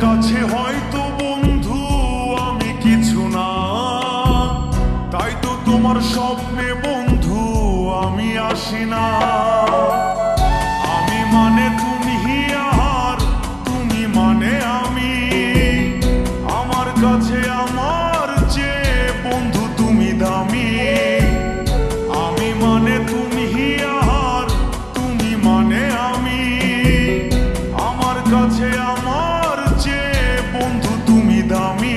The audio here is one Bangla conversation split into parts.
কাছে হয়তো বন্ধু আমি কিছু না, তাই তো তোমার স্বপ্নে বন্ধু আমি আসি না। আমি মানে তুমি আর তুমি মানে আমি, আমার কাছে আমার চেয়ে বন্ধু তুমি দামি। আমি মানে তুমি আর তুমি মানে আমি, আমার কাছে আমার চেয়ে বন্ধু তুমি দামি।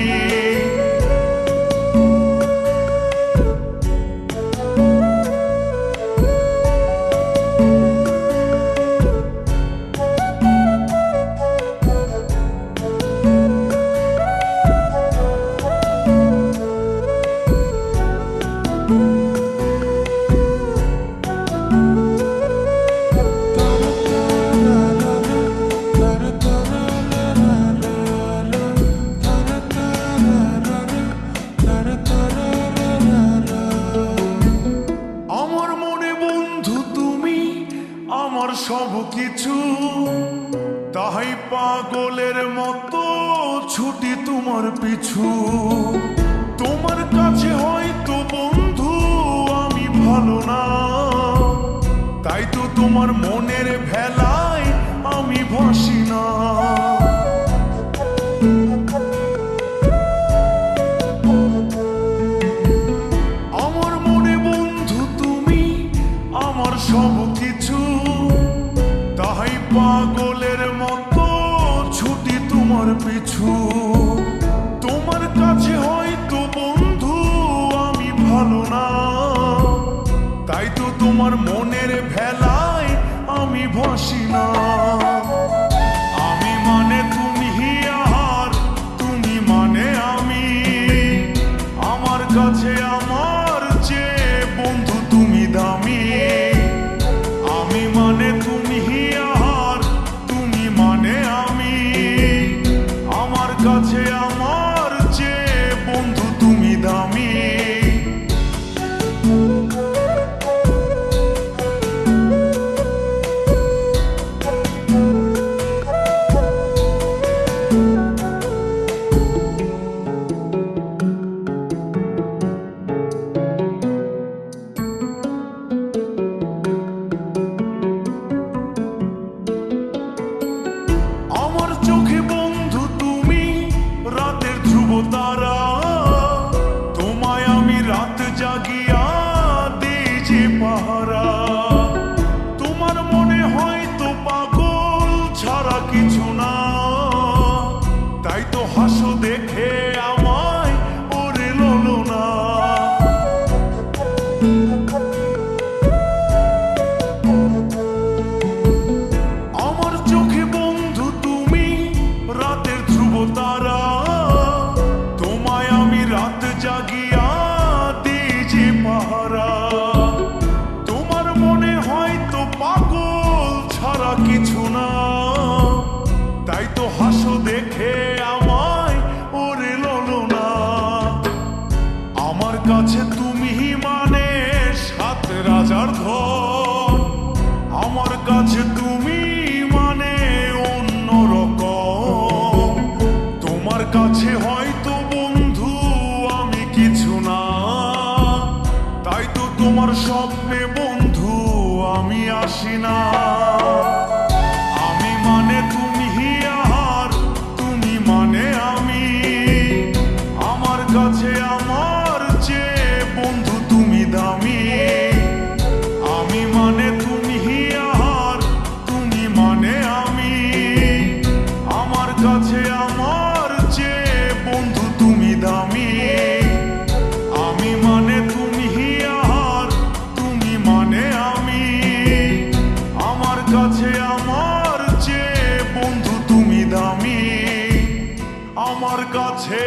আমার সব কিছু, তাই পাগলের মতো ছুটি তোমার পিছু। তোমার কাছে হয়তো বন্ধু আমি ভালো না, তাই তো তোমার মনের ভেলায় আমি ভাসি না। আমার মনে বন্ধু তুমি আমার সব কিছু, তাই পাগলের মতো ছুটি তোমার পিছু। তোমার কাছে হয়তো বন্ধু আমি ভালো না, তাই তো তোমার মনের ভেলায় আমি ভাসি না। আমি মানে তুমি আর তুমি মানে আমি, আমার কাছে আমার চেয়ে বন্ধু তুমি দামি। আমি মানে তুমি আর তুমি মানে আমি, আমার কাছে আমার চেয়ে বন্ধু তুমি দামি। আমার চোখে বন্ধু তুমি রাতের ধ্রুব তারা, তোমায় আমি রাত জাগিয়া দিই যে পাহারা। তোমার মনে হয়তো পাগল ছাড়া কিছু না, তাই তো হাসো দেখে আমায় ওরে লোলো না। আমার চোখে বন্ধু তুমি রাতের ধ্রুব তারা, তোমায় আমি রাত জাগিয়া দিই যে পাহারা। তোমার মনে হয়তো পাগল ছাড়া কিছু না, তাই তো হাসো দেখে আমায় ওরে লোলো না। আমার কাছে তুমি মানে সাত রাজার ধন, আমার কাছে তুমি মানে অন্যরকম। তোমার কাছে হয়তো বন্ধু আমি কিছু না, তাই তো তোমার স্বপ্নে বন্ধু আমি আসি না। আমি মানে তুমি আর তুমি মানে আমি, আমার কাছে আমার চেয়ে বন্ধু তুমি দামি। আমি মানে তুমি আর তুমি মানে আমি, আমার কাছে আমার চেয়ে বন্ধু তুমি দামি। আমি মানে তুমি আর তুমি মানে আমি, আমার কাছে আমার চেয়ে বন্ধু তুমি দামি। আমার কাছে